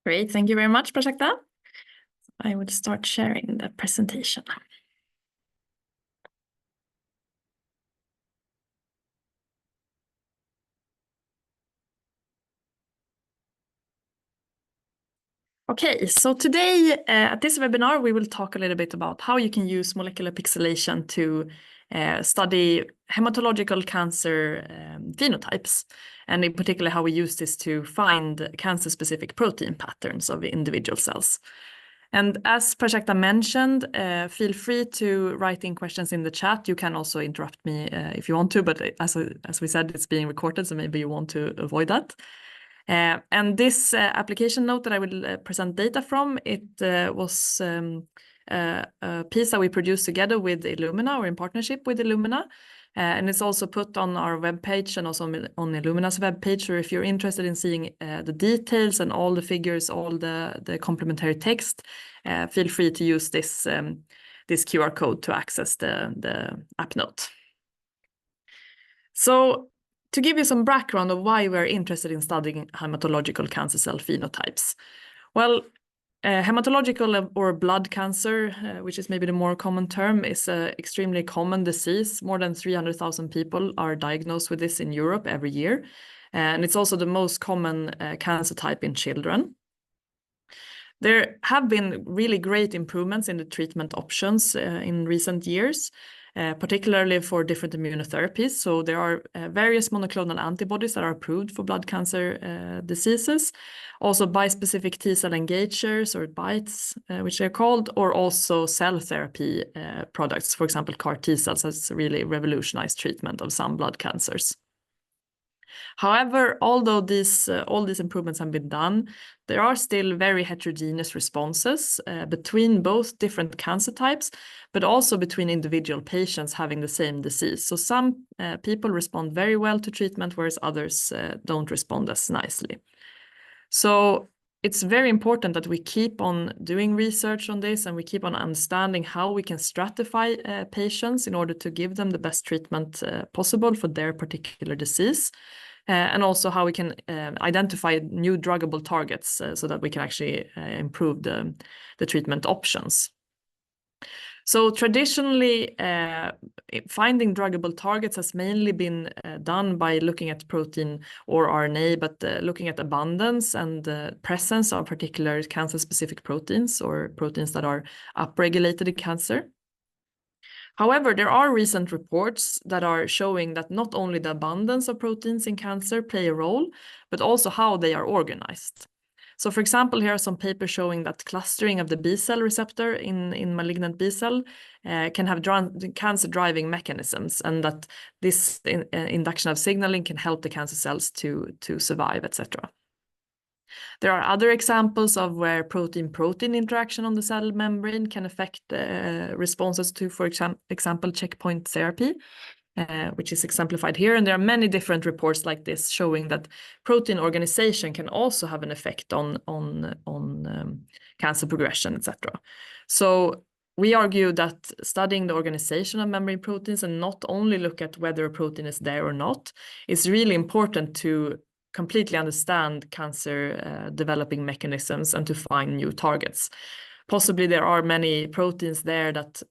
Great, thank you very much, Prajakta. I would start sharing the presentation. Okay, so today at this webinar, we will talk a little bit about how you can use molecular pixelation to study hematological cancer phenotypes, and in particular how we use this to find cancer-specific protein patterns of individual cells. And as Prajakta mentioned, feel free to write in questions in the chat. You can also interrupt me if you want to, but as we said, it's being recorded, so maybe you want to avoid that. And this application note that I will present data from, it was a piece that we produced together with Illumina, or in partnership with Illumina. And it's also put on our webpage and also on Illumina's webpage. So if you're interested in seeing the details and all the figures, all the complementary text, feel free to use this QR code to access the app note. So to give you some background of why we're interested in studying hematological cancer cell phenotypes. Well, hematological or blood cancer, which is maybe the more common term, is an extremely common disease. More than 300,000 people are diagnosed with this in Europe every year. And it's also the most common cancer type in children. There have been really great improvements in the treatment options in recent years, particularly for different immunotherapies. So there are various monoclonal antibodies that are approved for blood cancer diseases, also bispecific T-cell engagers, or BiTEs, which they're called, or also cell therapy products. For example, CAR T-cells has really revolutionized treatment of some blood cancers. However, although all these improvements have been done, there are still very heterogeneous responses between both different cancer types, but also between individual patients having the same disease. So some people respond very well to treatment, whereas others don't respond as nicely. So it's very important that we keep on doing research on this, and we keep on understanding how we can stratify patients in order to give them the best treatment possible for their particular disease. And also how we can identify new druggable targets so that we can actually improve the treatment options. So traditionally, finding druggable targets has mainly been done by looking at protein or RNA, but looking at abundance and presence of particular cancer-specific proteins, or proteins that are upregulated in cancer. However, there are recent reports that are showing that not only the abundance of proteins in cancer play a role, but also how they are organized. So for example, here are some papers showing that clustering of the B cell receptor in malignant B cell can have cancer-driving mechanisms, and that this induction of signaling can help the cancer cells to survive, etc. There are other examples of where protein-protein interaction on the cell membrane can affect responses to, for example, checkpoint therapy, which is exemplified here. And there are many different reports like this showing that protein organization can also have an effect on cancer progression, etc. So we argue that studying the organization of membrane proteins and not only look at whether a protein is there or not is really important to completely understand cancer developing mechanisms and to find new targets. Possibly there are many proteins there that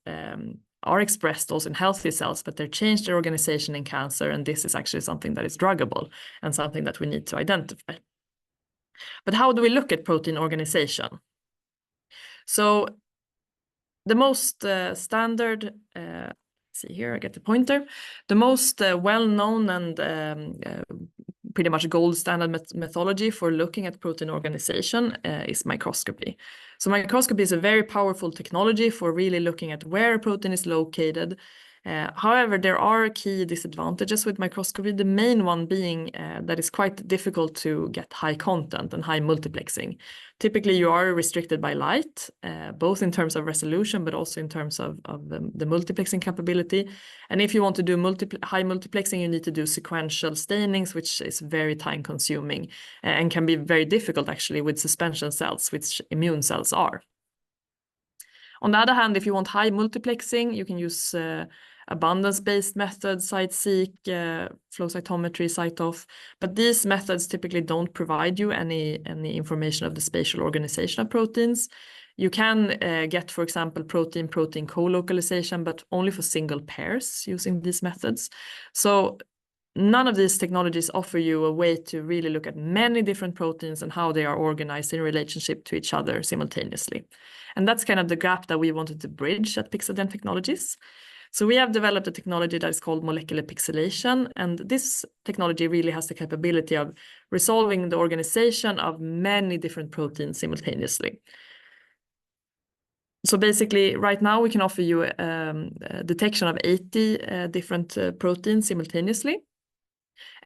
are expressed also in healthy cells, but they change their organization in cancer, and this is actually something that is druggable and something that we need to identify. But how do we look at protein organization? So the most standard, see here, I get the pointer. The most well-known and pretty much gold standard methodology for looking at protein organization is microscopy. So microscopy is a very powerful technology for really looking at where a protein is located. However, there are key disadvantages with microscopy, the main one being that it's quite difficult to get high content and high multiplexing. Typically, you are restricted by light, both in terms of resolution, but also in terms of the multiplexing capability. And if you want to do high multiplexing, you need to do sequential stainings, which is very time consuming and can be very difficult actually with suspension cells, which immune cells are. On the other hand, if you want high multiplexing, you can use a abundance-based methods, site-seq, flow cytometry, site-off. But these methods typically don't provide you any information of the spatial organization of proteins. You can get, for example, protein-protein co-localization, but only for single pairs using these methods. So none of these technologies offer you a way to really look at many different proteins and how they are organized in relationship to each other simultaneously. And that's kind of the gap that we wanted to bridge at Pixelgen Technologies. So we have developed a technology that is called molecular pixelation, and this technology really has the capability of resolving the organization of many different proteins simultaneously. So basically, right now we can offer you detection of 80 different proteins simultaneously.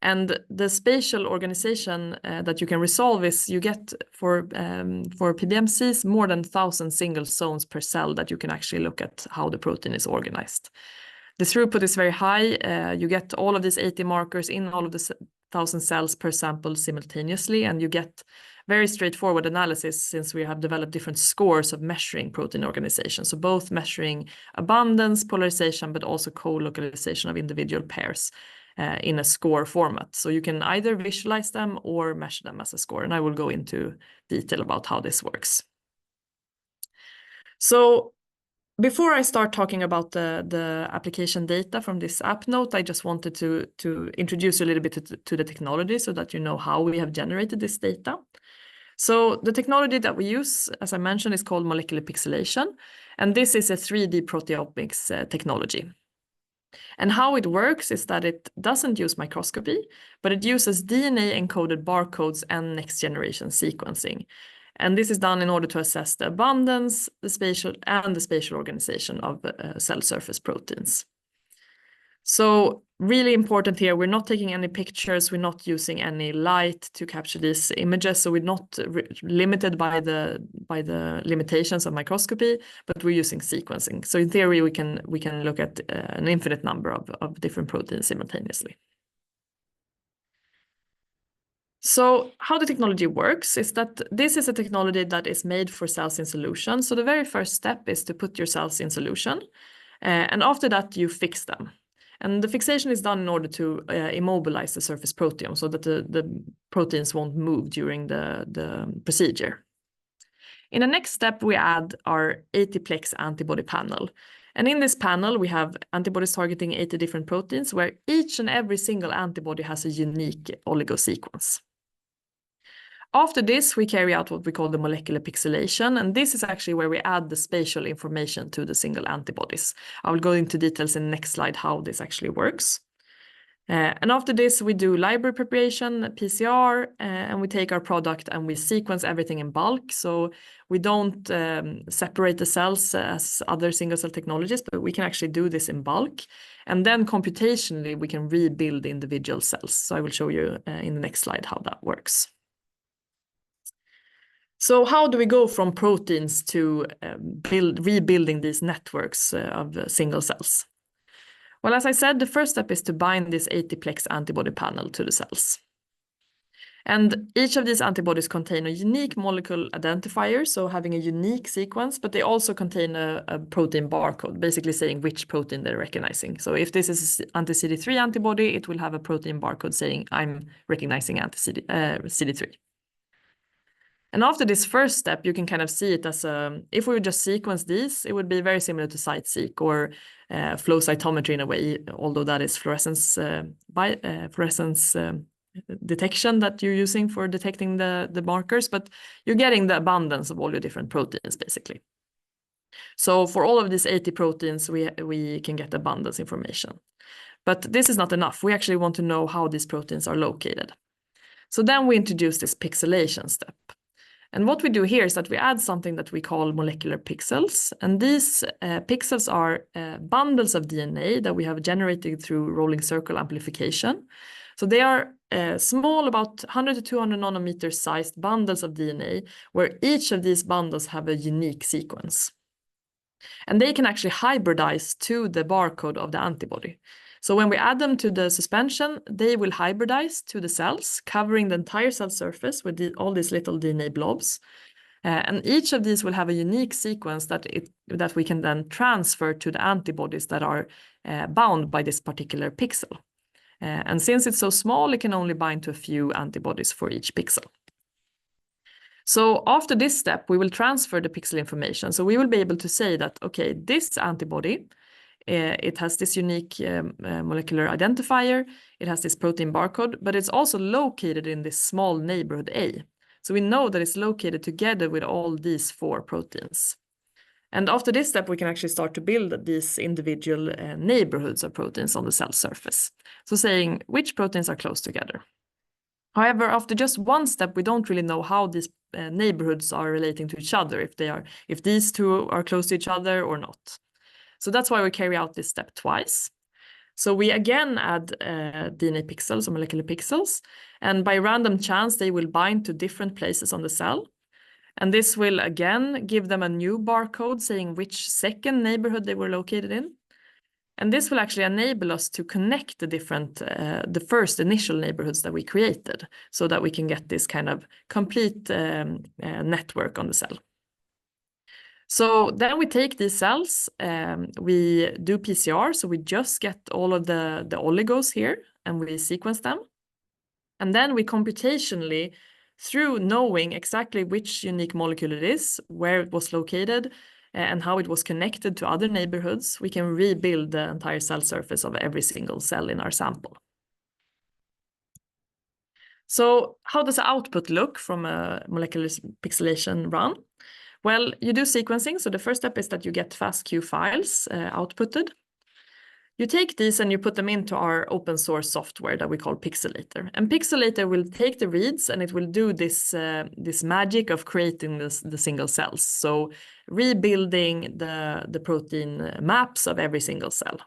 And the spatial organization that you can resolve is you get for PBMCs more than 1,000 single zones per cell that you can actually look at how the protein is organized. The throughput is very high. You get all of these 80 markers in all of the 1,000 cells per sample simultaneously, and you get very straightforward analysis since we have developed different scores of measuring protein organization. So both measuring abundance, polarization, but also co-localization of individual pairs in a score format. So you can either visualize them or measure them as a score. And I will go into detail about how this works. So before I start talking about the application data from this app note, I just wanted to introduce a little bit to the technology so that you know how we have generated this data. So the technology that we use, as I mentioned, is called molecular pixelation. And this is a 3D proteomics technology. And how it works is that it doesn't use microscopy, but it uses DNA-encoded barcodes and next-generation sequencing. And this is done in order to assess the abundance, the spatial organization of cell surface proteins. So really important here, we're not taking any pictures, we're not using any light to capture these images, so we're not limited by the limitations of microscopy, but we're using sequencing. So in theory, we can look at an infinite number of different proteins simultaneously. So how the technology works is that this is a technology that is made for cells in solution. So the very first step is to put your cells in solution, and after that you fix them. And the fixation is done in order to immobilize the surface proteome so that the proteins won't move during the procedure. In the next step, we add our 80-plex antibody panel. And in this panel, we have antibodies targeting 80 different proteins, where each and every single antibody has a unique oligo sequence. After this, we carry out what we call the molecular pixelation, and this is actually where we add the spatial information to the single antibodies. I will go into details in the next slide how this actually works. And after this, we do library preparation, PCR, and we take our product and we sequence everything in bulk. So we don't separate the cells as other single-cell technologies, but we can actually do this in bulk. And then computationally, we can rebuild the individual cells. So I will show you in the next slide how that works. So how do we go from proteins to rebuilding these networks of single cells? Well, as I said, the first step is to bind this 80-plex antibody panel to the cells. And each of these antibodies contain a unique molecule identifier, so having a unique sequence, but they also contain a protein barcode, basically saying which protein they're recognizing. So if this is an anti-CD3 antibody, it will have a protein barcode saying I'm recognizing anti-CD3. And after this first step, you can kind of see it as if we would just sequence these, it would be very similar to site-seq or flow cytometry in a way, although that is fluorescence detection that you're using for detecting the markers, but you're getting the abundance of all your different proteins, basically. So for all of these 80 proteins, we can get abundance information. But this is not enough. We actually want to know how these proteins are located. So then we introduce this pixelation step. And what we do here is that we add something that we call molecular pixels. And these pixels are bundles of DNA that we have generated through rolling circle amplification. So they are small, about 100 to 200 nanometer sized bundles of DNA, where each of these bundles have a unique sequence. And they can actually hybridize to the barcode of the antibody. So when we add them to the suspension, they will hybridize to the cells, covering the entire cell surface with all these little DNA blobs. And each of these will have a unique sequence that we can then transfer to the antibodies that are bound by this particular pixel. And since it's so small, it can only bind to a few antibodies for each pixel. So after this step, we will transfer the pixel information. So we will be able to say that, okay, this antibody, it has this unique molecular identifier, it has this protein barcode, but it's also located in this small neighborhood A. So we know that it's located together with all these 4 proteins. And after this step, we can actually start to build these individual neighborhoods of proteins on the cell surface. So saying which proteins are close together. However, after just one step, we don't really know how these neighborhoods are relating to each other, if these two are close to each other or not. So that's why we carry out this step twice. So we again add DNA pixels or molecular pixels, and by random chance, they will bind to different places on the cell. And this will again give them a new barcode saying which second neighborhood they were located in. And this will actually enable us to connect the first initial neighborhoods that we created so that we can get this kind of complete network on the cell. So then we take these cells, we do PCR, so we just get all of the oligos here and we sequence them. And then we computationally, through knowing exactly which unique molecule it is, where it was located, and how it was connected to other neighborhoods, we can rebuild the entire cell surface of every single cell in our sample. So how does the output look from a molecular pixelation run? Well, you do sequencing. So the first step is that you get FASTQ files outputted. You take these and you put them into our open source software that we call Pixelator. And Pixelator will take the reads and it will do this magic of creating the single cells. So rebuilding the protein maps of every single cell.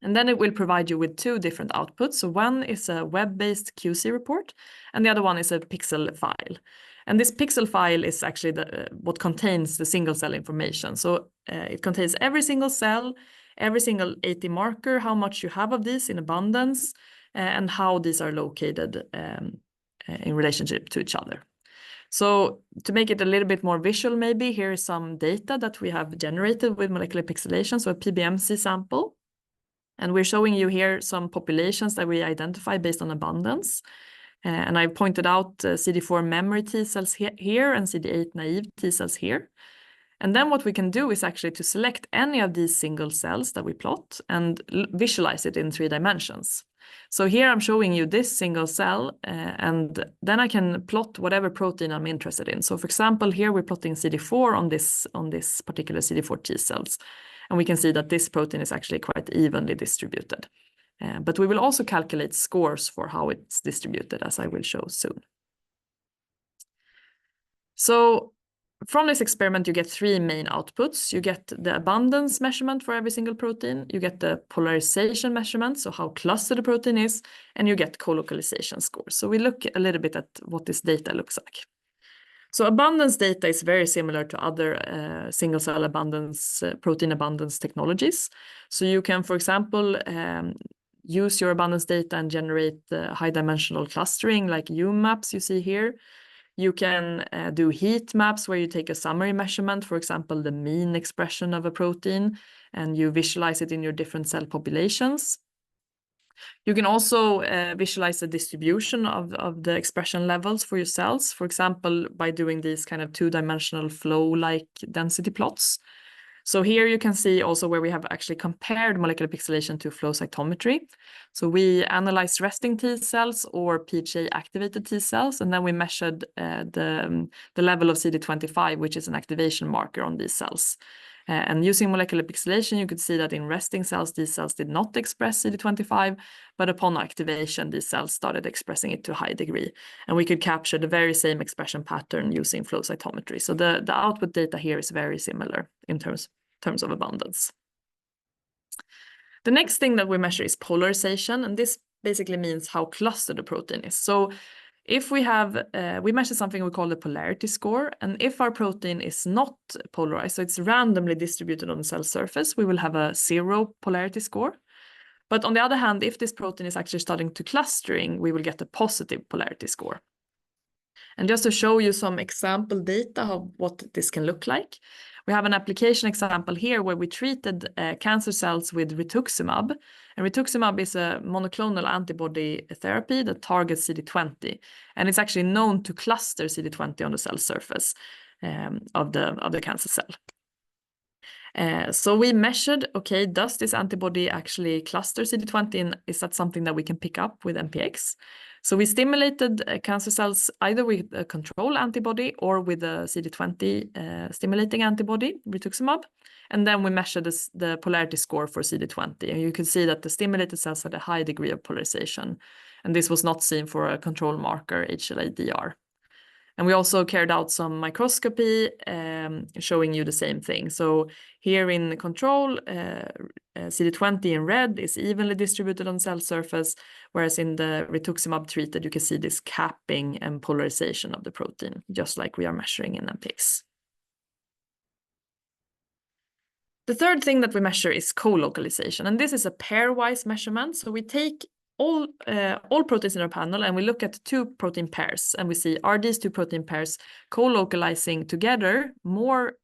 And then it will provide you with 2 different outputs. So one is a web-based QC report, and the other one is a pixel file. And this pixel file is actually what contains the single cell information. So it contains every single cell, every single AT marker, how much you have of these in abundance, and how these are located in relationship to each other. So to make it a little bit more visual, maybe here is some data that we have generated with molecular pixelation, so a PBMC sample. And we're showing you here some populations that we identify based on abundance. And I've pointed out CD4 memory T cells here and CD8 naive T cells here. And then what we can do is actually to select any of these single cells that we plot and visualize it in 3 dimensions. So here I'm showing you this single cell, and then I can plot whatever protein I'm interested in. So for example, here we're plotting CD4 on this particular CD4 T cells. And we can see that this protein is actually quite evenly distributed. But we will also calculate scores for how it's distributed, as I will show soon. So from this experiment, you get 3 main outputs. You get the abundance measurement for every single protein. You get the polarization measurement, so how clustered the protein is, and you get colocalization scores. So we look a little bit at what this data looks like. So abundance data is very similar to other single cell abundance, protein abundance technologies. So you can, for example, use your abundance data and generate high dimensional clustering like UMaps you see here. You can do heat maps where you take a summary measurement, for example, the mean expression of a protein, and you visualize it in your different cell populations. You can also visualize the distribution of the expression levels for your cells, for example, by doing these kind of 2-dimensional flow-like density plots. So here you can see also where we have actually compared molecular pixelation to flow cytometry. So we analyzed resting T cells or PHA-activated T cells, and then we measured the level of CD25, which is an activation marker on these cells. And using molecular pixelation, you could see that in resting cells, these cells did not express CD25, but upon activation, these cells started expressing it to a high degree. And we could capture the very same expression pattern using flow cytometry. So the output data here is very similar in terms of abundance. The next thing that we measure is polarization, and this basically means how clustered the protein is. So if we measure something we call the polarity score, and if our protein is not polarized, so it's randomly distributed on the cell surface, we will have a 0 polarity score. But on the other hand, if this protein is actually starting to clustering, we will get a positive polarity score. And just to show you some example data of what this can look like, we have an application example here where we treated cancer cells with rituximab. And rituximab is a monoclonal antibody therapy that targets CD20. And it's actually known to cluster CD20 on the cell surface of the cancer cell. So we measured, okay, does this antibody actually cluster CD20 and is that something that we can pick up with MPX? So we stimulated cancer cells either with a control antibody or with a CD20 stimulating antibody, rituximab. And then we measured the polarity score for CD20. And you can see that the stimulated cells had a high degree of polarization. And this was not seen for a control marker, HLA-DR. And we also carried out some microscopy showing you the same thing. So here in control, CD20 in red is evenly distributed on cell surface, whereas in the rituximab treated, you can see this capping and polarization of the protein, just like we are measuring in MPX. The third thing that we measure is co-localization, and this is a pairwise measurement. So we take all proteins in our panel and we look at two protein pairs and we see, are these two protein pairs co-localizing together more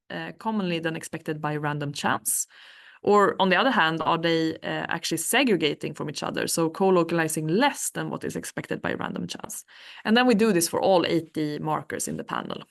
commonly than expected by random chance? Or on the other hand, are they actually segregating from each other, so co-localizing less than what is expected by random chance? And then we do this for all 80 markers in the panel.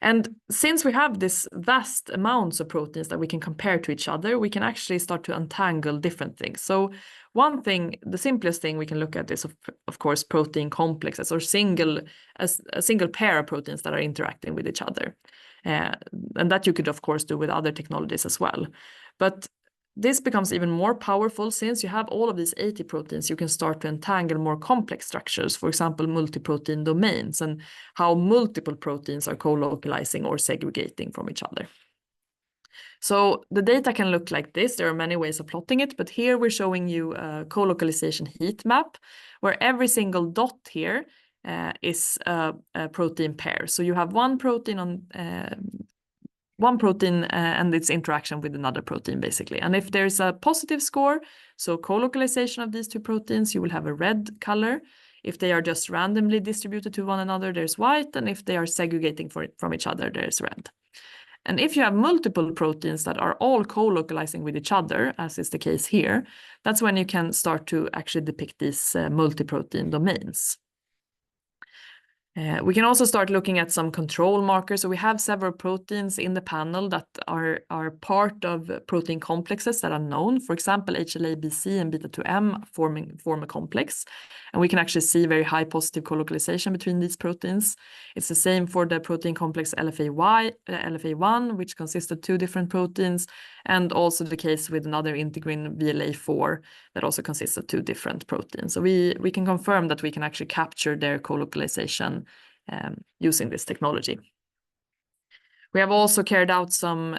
And since we have this vast amounts of proteins that we can compare to each other, we can actually start to untangle different things. So one thing, the simplest thing we can look at is of course protein complexes or a single pair of proteins that are interacting with each other. And that you could of course do with other technologies as well. But this becomes even more powerful since you have all of these 80 proteins, you can start to entangle more complex structures, for example, multi-protein domains and how multiple proteins are co-localizing or segregating from each other. So the data can look like this. There are many ways of plotting it, but here we're showing you a co-localization heat map where every single dot here is a protein pair. So you have one protein and its interaction with another protein, basically. And if there's a positive score, so co-localization of these two proteins, you will have a red color. If they are just randomly distributed to one another, there's white. And if they are segregating from each other, there's red. And if you have multiple proteins that are all co-localizing with each other, as is the case here, that's when you can start to actually depict these multi-protein domains. We can also start looking at some control markers. So we have several proteins in the panel that are part of protein complexes that are known. For example, HLA-BC and beta-2M form a complex. And we can actually see very high positive co-localization between these proteins. It's the same for the protein complex LFA1, which consists of two different proteins, and also the case with another integrin, VLA4, that also consists of two different proteins. So we can confirm that we can actually capture their co-localization using this technology. We have also carried out some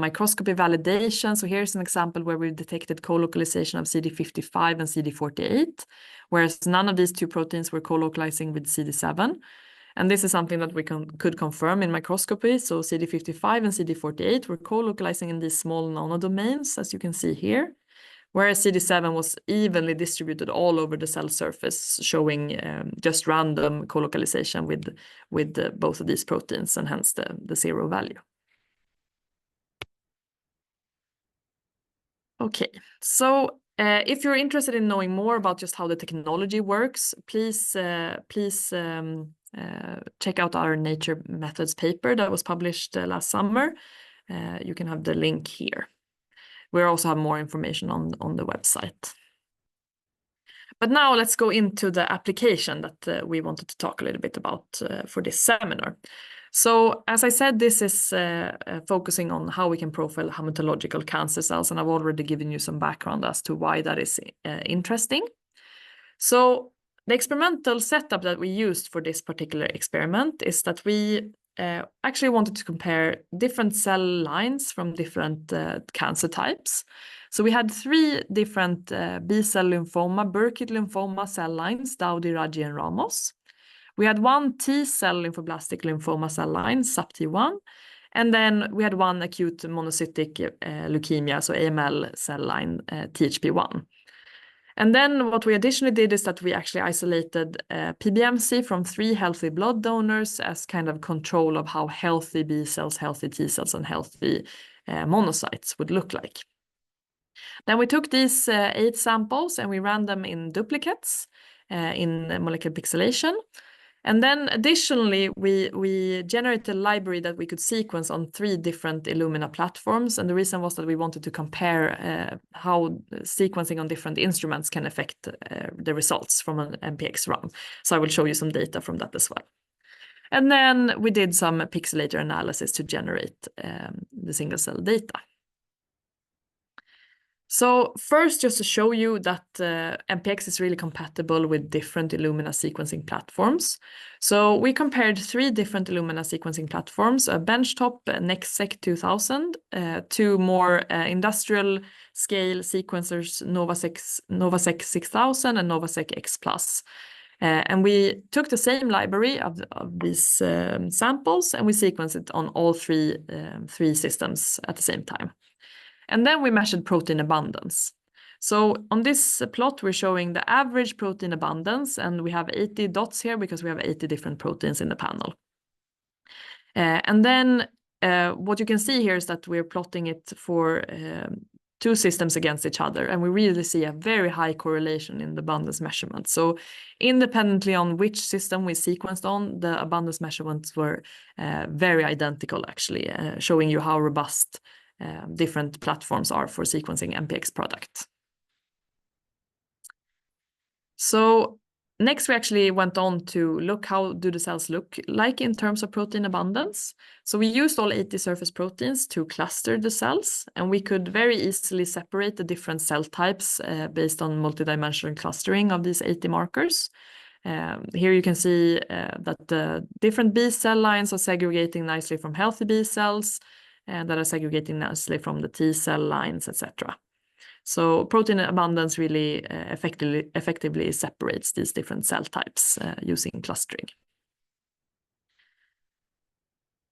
microscopy validation. So here's an example where we detected co-localization of CD55 and CD48, whereas none of these two proteins were co-localizing with CD7. And this is something that we could confirm in microscopy. So CD55 and CD48 were co-localizing in these small nanodomains, as you can see here, whereas CD7 was evenly distributed all over the cell surface, showing just random co-localization with both of these proteins, and hence the zero value. Okay, so if you're interested in knowing more about just how the technology works, please check out our Nature Methods paper that was published last summer. You can have the link here. We also have more information on the website. But now let's go into the application that we wanted to talk a little bit about for this seminar. So as I said, this is focusing on how we can profile hematological cancer cells, and I've already given you some background as to why that is interesting. So the experimental setup that we used for this particular experiment is that we actually wanted to compare different cell lines from different cancer types. So we had 3 different B-cell lymphoma, Burkitt lymphoma cell lines, Dowdy, Raji, and Ramos. We had 1 T-cell lymphoblastic lymphoma cell line, SAPT1, and then we had 1 acute monocytic leukemia, so AML cell line, THP1. And then what we additionally did is that we actually isolated PBMC from 3 healthy blood donors as kind of control of how healthy B cells, healthy T cells, and healthy monocytes would look like. Then we took these 8 samples and we ran them in duplicates in molecular pixelation. And then additionally, we generated a library that we could sequence on 3 different Illumina platforms. And the reason was that we wanted to compare how sequencing on different instruments can affect the results from an MPX run. So I will show you some data from that as well. And then we did some pixelator analysis to generate the single cell data. So first, just to show you that MPX is really compatible with different Illumina sequencing platforms. So we compared 3 different Illumina sequencing platforms, a benchtop NextSeq 2000, 2 more industrial scale sequencers, NovaSeq 6000 and NovaSeq X Plus. And we took the same library of these samples and we sequenced it on all 3 systems at the same time. And then we measured protein abundance. So on this plot, we're showing the average protein abundance, and we have 80 dots here because we have 80 different proteins in the panel. And then what you can see here is that we're plotting it for 2 systems against each other, and we really see a very high correlation in the abundance measurement. So independently on which system we sequenced on, the abundance measurements were very identical, actually, showing you how robust different platforms are for sequencing MPX product. So next we actually went on to look how do the cells look like in terms of protein abundance. So we used all 80 surface proteins to cluster the cells, and we could very easily separate the different cell types based on multidimensional clustering of these 80 markers. Here you can see that the different B cell lines are segregating nicely from healthy B cells, and that are segregating nicely from the T cell lines, etc. So protein abundance really effectively separates these different cell types using clustering.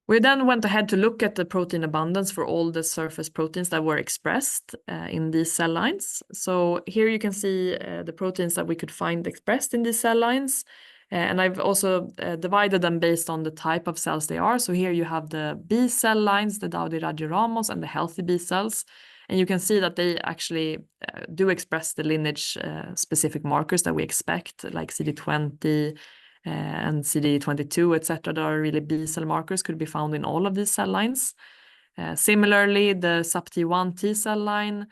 We then went ahead to look at the protein abundance for all the surface proteins that were expressed in these cell lines. So here you can see the proteins that we could find expressed in these cell lines. And I've also divided them based on the type of cells they are. So here you have the B cell lines, the Dowdy-Radji-Ramos, and the healthy B cells. And you can see that they actually do express the lineage-specific markers that we expect, like CD20 and CD22, etc. That are really B cell markers, could be found in all of these cell lines. Similarly, the SAPT1 T cell line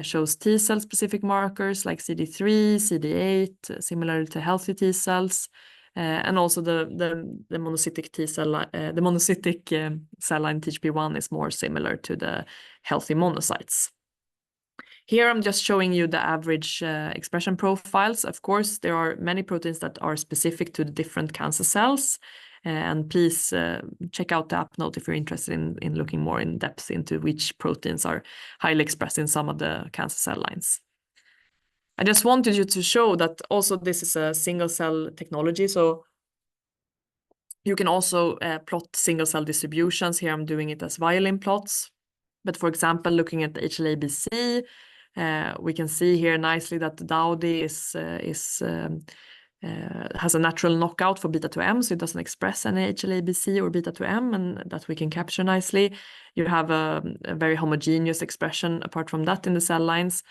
shows T cell specific markers like CD3, CD8, similar to healthy T cells, and also the monocytic T cell, the monocytic cell line THP1 is more similar to the healthy monocytes. Here I'm just showing you the average expression profiles. Of course, there are many proteins that are specific to the different cancer cells. And please check out the app note if you're interested in looking more in depth into which proteins are highly expressed in some of the cancer cell lines. I just wanted you to show that also this is a single cell technology. So you can also plot single cell distributions. Here I'm doing it as violin plots. But for example, looking at the HLA-ABC, we can see here nicely that the Dowdy has a natural knockout for beta-2M, so it doesn't express any HLA-ABC or beta-2M, and that we can capture nicely. You have a very homogeneous expression apart from that in the cell lines.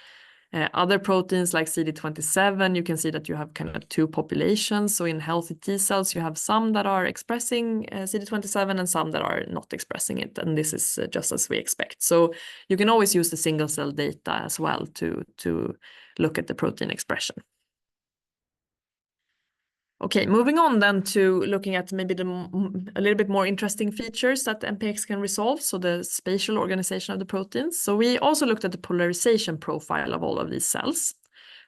Other proteins like CD27, you can see that you have kind of 2 populations. So in healthy T cells, you have some that are expressing CD27 and some that are not expressing it. And this is just as we expect. So you can always use the single cell data as well to look at the protein expression. Okay, moving on then to looking at maybe a little bit more interesting features that MPX can resolve, so the spatial organization of the proteins. So we also looked at the polarization profile of all of these cells.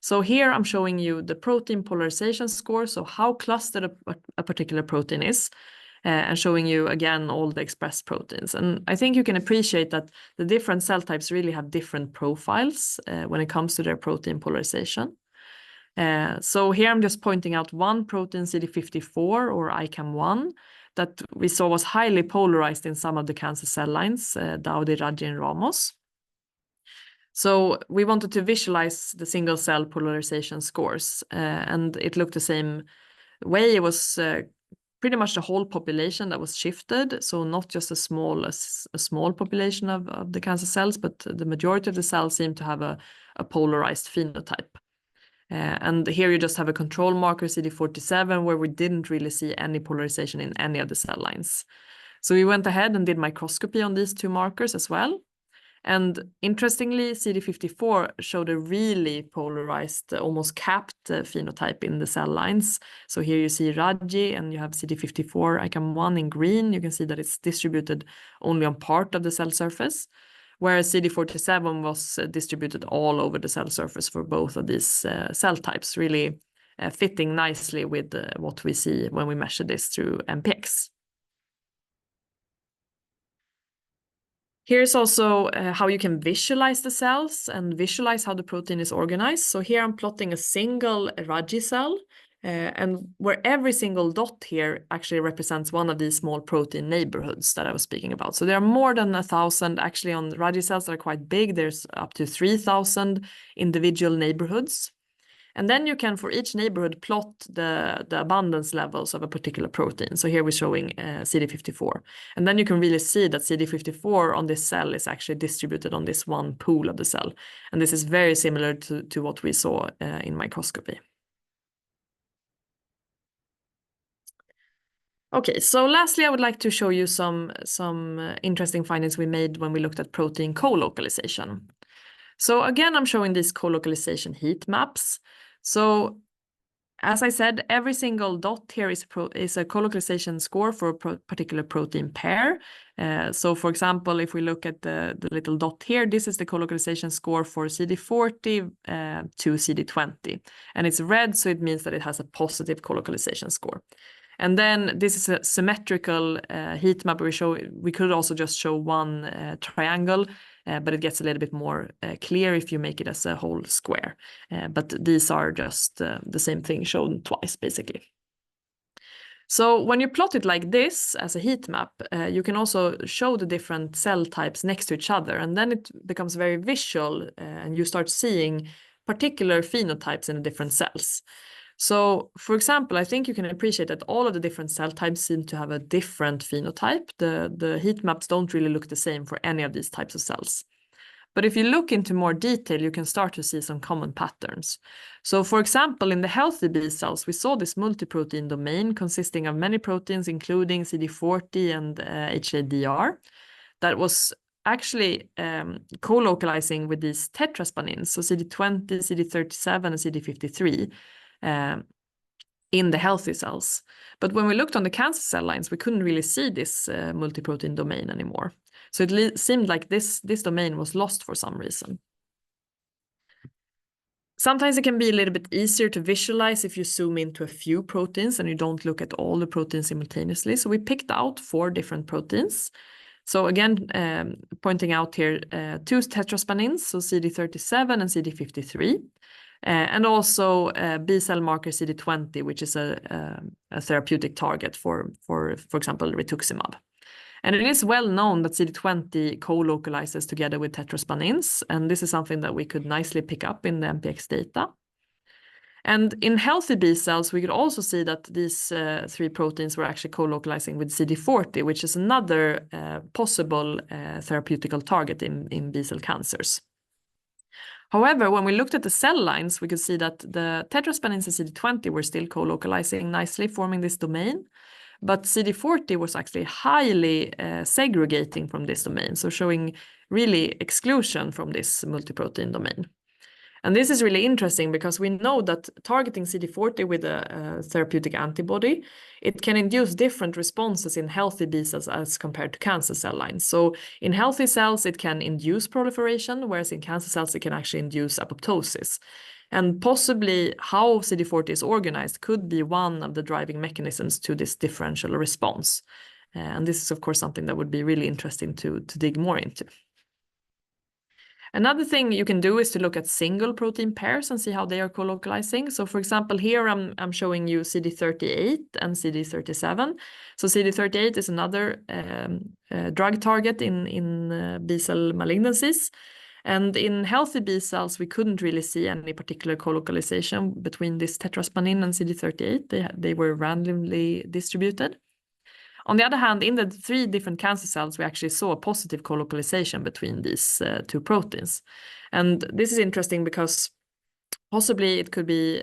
So here I'm showing you the protein polarization score, so how clustered a particular protein is, and showing you again all the expressed proteins. And I think you can appreciate that the different cell types really have different profiles when it comes to their protein polarization. So here I'm just pointing out one protein, CD54 or ICAM1, that we saw was highly polarized in some of the cancer cell lines, Dowdy, Radji, and Ramos. So we wanted to visualize the single cell polarization scores, and it looked the same way. It was pretty much the whole population that was shifted, so not just a small population of the cancer cells, but the majority of the cells seem to have a polarized phenotype. And here you just have a control marker, CD47, where we didn't really see any polarization in any of the cell lines. So we went ahead and did microscopy on these two markers as well. And interestingly, CD54 showed a really polarized, almost capped phenotype in the cell lines. So here you see Raji and you have CD54 ICAM1 in green. You can see that it's distributed only on part of the cell surface, whereas CD47 was distributed all over the cell surface for both of these cell types, really fitting nicely with what we see when we measure this through MPX. Here's also how you can visualize the cells and visualize how the protein is organized. So here I'm plotting a single Raji cell, and where every single dot here actually represents one of these small protein neighborhoods that I was speaking about. So there are more than 1,000 actually on Raji cells that are quite big. There's up to 3,000 individual neighborhoods. And then you can, for each neighborhood, plot the abundance levels of a particular protein. So here we're showing CD54. And then you can really see that CD54 on this cell is actually distributed on this one pool of the cell. And this is very similar to what we saw in microscopy. Okay, so lastly, I would like to show you some interesting findings we made when we looked at protein co-localization. So again, I'm showing these co-localization heat maps. So as I said, every single dot here is a co-localization score for a particular protein pair. So for example, if we look at the little dot here, this is the co-localization score for CD40 to CD20. And it's red, so it means that it has a positive co-localization score. And then this is a symmetrical heat map. We could also just show one triangle, but it gets a little bit more clear if you make it as a whole square. But these are just the same thing shown twice, basically. So when you plot it like this as a heat map, you can also show the different cell types next to each other, and then it becomes very visual, and you start seeing particular phenotypes in the different cells. So, for example, I think you can appreciate that all of the different cell types seem to have a different phenotype. The heat maps don't really look the same for any of these types of cells. But if you look into more detail, you can start to see some common patterns. So, for example, in the healthy B cells, we saw this multi-protein domain consisting of many proteins, including CD40 and HADR, that was actually co-localizing with these tetraspanins, so CD20, CD37, and CD53. In the healthy cells. But when we looked on the cancer cell lines, we couldn't really see this multi-protein domain anymore. So it seemed like this domain was lost for some reason. Sometimes it can be a little bit easier to visualize if you zoom into a few proteins and you don't look at all the proteins simultaneously. So we picked out 4 different proteins. So again, pointing out here 2 tetraspanins, so CD37 and CD53. And also B cell marker CD20, which is a therapeutic target for example, rituximab. And it is well known that CD20 co-localizes together with tetraspanins, and this is something that we could nicely pick up in the MPX data. And in healthy B cells, we could also see that these 3 proteins were actually co-localizing with CD40, which is another possible therapeutical target in B cell cancers. However, when we looked at the cell lines, we could see that the tetraspanins and CD20 were still co-localizing nicely, forming this domain. But CD40 was actually highly segregating from this domain, so showing really exclusion from this multi-protein domain. And this is really interesting because we know that targeting CD40 with a therapeutic antibody, it can induce different responses in healthy B cells as compared to cancer cell lines. So in healthy cells, it can induce proliferation, whereas in cancer cells, it can actually induce apoptosis. And possibly how CD40 is organized could be one of the driving mechanisms to this differential response. And this is, of course, something that would be really interesting to dig more into. Another thing you can do is to look at single protein pairs and see how they are co-localizing. So for example, here I'm showing you CD38 and CD37. So CD38 is another drug target in B cell malignancies. And in healthy B cells, we couldn't really see any particular co-localization between this tetraspanin and CD38. They were randomly distributed. On the other hand, in the 3 different cancer cells, we actually saw a positive co-localization between these 2 proteins. And this is interesting because possibly it could be,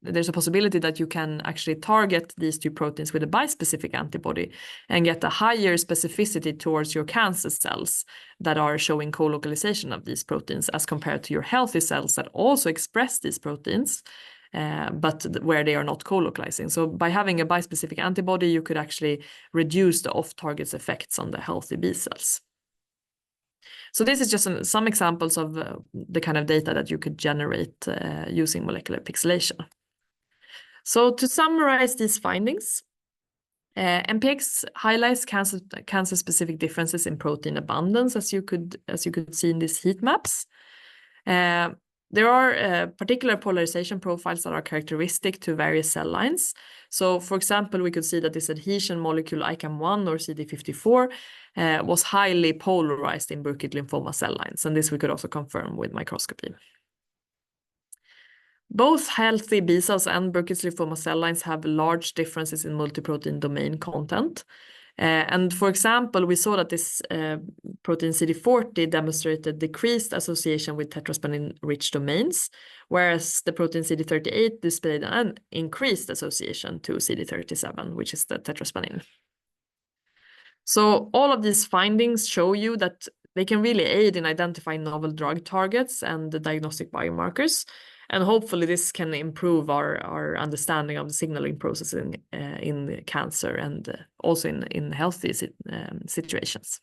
there's a possibility that you can actually target these 2 proteins with a bispecific antibody and get a higher specificity towards your cancer cells that are showing co-localization of these proteins as compared to your healthy cells that also express these proteins, but where they are not co-localizing. So by having a bispecific antibody, you could actually reduce the off-target effects on the healthy B cells. So this is just some examples of the kind of data that you could generate using molecular pixelation. So to summarize these findings, MPX highlights cancer-specific differences in protein abundance, as you could see in these heat maps. There are particular polarization profiles that are characteristic to various cell lines. So, for example, we could see that this adhesion molecule ICAM1 or CD54 was highly polarized in Burkitt lymphoma cell lines, and this we could also confirm with microscopy. Both healthy B cells and Burkitt's lymphoma cell lines have large differences in multiprotein domain content. And for example, we saw that this protein CD40 demonstrated decreased association with tetraspanin-rich domains, whereas the protein CD38 displayed an increased association to CD37, which is the tetraspanin. So all of these findings show you that they can really aid in identifying novel drug targets and the diagnostic biomarkers. And hopefully this can improve our understanding of the signaling process in cancer and also in healthy situations.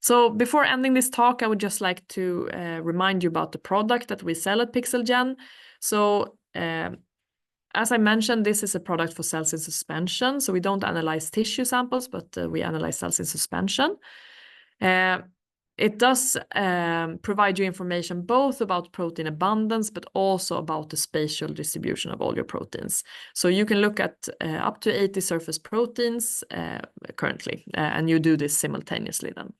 So before ending this talk, I would just like to remind you about the product that we sell at PixelGen. So as I mentioned, this is a product for cells in suspension. So we don't analyze tissue samples, but we analyze cells in suspension. It does provide you information both about protein abundance, but also about the spatial distribution of all your proteins. So you can look at up to 80 surface proteins currently, and you do this simultaneously then.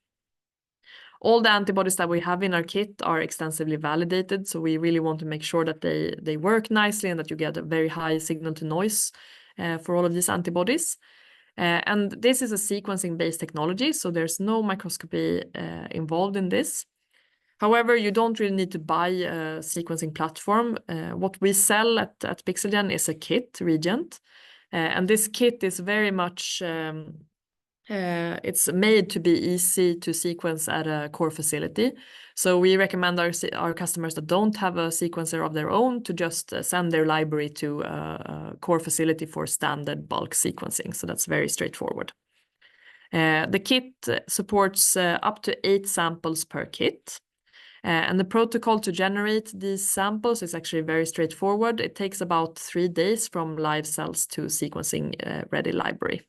All the antibodies that we have in our kit are extensively validated, so we really want to make sure that they work nicely and that you get a very high signal to noise for all of these antibodies. And this is a sequencing-based technology, so there's no microscopy involved in this. However, you don't really need to buy a sequencing platform. What we sell at PixelGen is a kit, Regent. And this kit is very much, it's made to be easy to sequence at a core facility. So we recommend our customers that don't have a sequencer of their own to just send their library to a core facility for standard bulk sequencing. So that's very straightforward. The kit supports up to 8 samples per kit. And the protocol to generate these samples is actually very straightforward. It takes about 3 days from live cells to sequencing ready library.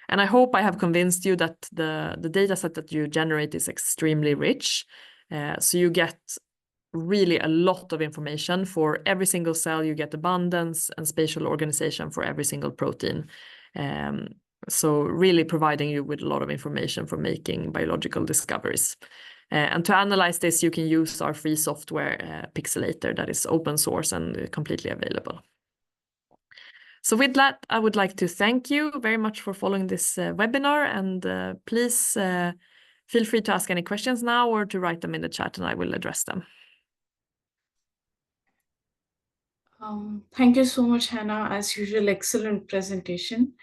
And I hope I have convinced you that the data set that you generate is extremely rich. So you get really a lot of information for every single cell. You get abundance and spatial organization for every single protein. So really providing you with a lot of information for making biological discoveries. And to analyze this, you can use our free software Pixelator that is open source and completely available. So with that, I would like to thank you very much for following this webinar, and please feel free to ask any questions now or to write them in the chat and I will address them. Thank you so much, Hannah. As usual, excellent presentation.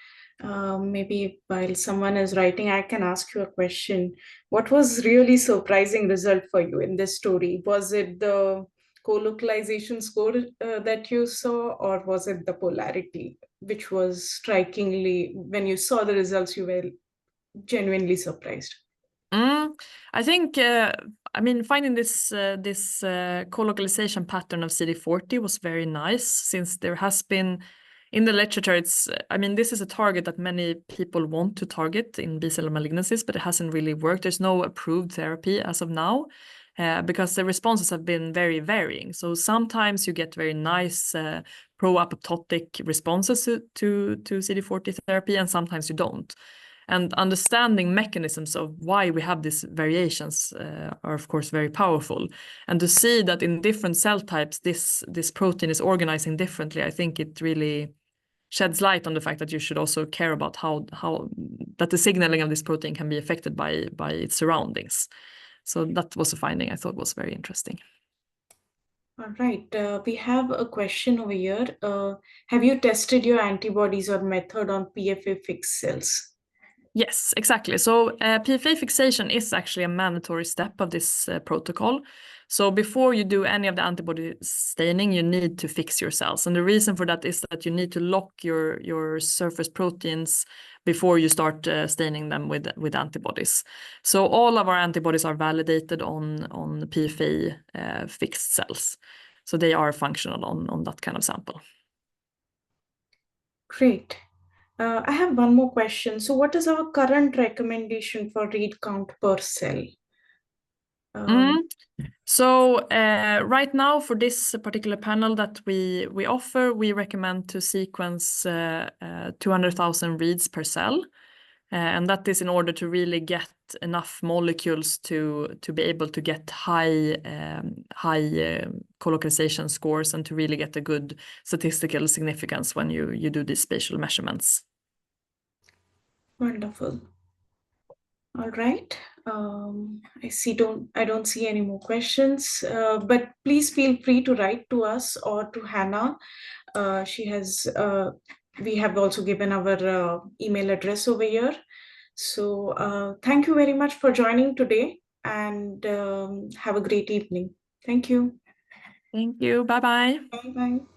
Maybe while someone is writing, I can ask you a question. What was really surprising result for you in this story? Was it the co-localization score that you saw, or was it the polarity, which was strikingly, when you saw the results, you were genuinely surprised? I think, I mean, finding this co-localization pattern of CD40 was very nice, since there has been, in the literature, I mean, this is a target that many people want to target in B-cell malignancies, but it hasn't really worked. There's no approved therapy as of now, because the responses have been very varying. So sometimes you get very nice pro-apoptotic responses to CD40 therapy, and sometimes you don't. And understanding mechanisms of why we have these variations are of course very powerful. And to see that in different cell types, this protein is organizing differently, I think it really sheds light on the fact that you should also care about how that the signaling of this protein can be affected by its surroundings. So that was a finding I thought was very interesting. All right, we have a question over here. Have you tested your antibodies or method on PFA fixed cells? Yes, exactly. So PFA fixation is actually a mandatory step of this protocol. So before you do any of the antibody staining, you need to fix your cells. And the reason for that is that you need to lock your surface proteins before you start staining them with antibodies. So all of our antibodies are validated on PFA fixed cells. So they are functional on that kind of sample. Great. I have one more question. So what is our current recommendation for read count per cell? So right now for this particular panel that we offer, we recommend to sequence 200,000 reads per cell. And that is in order to really get enough molecules to be able to get high colocalization scores and to really get a good statistical significance when you do these spatial measurements. Wonderful. All right. I don't see any more questions, but please feel free to write to us or to Hannah. We have also given our email address over here. So thank you very much for joining today, and have a great evening. Thank you. Thank you. Bye-bye. Bye-bye.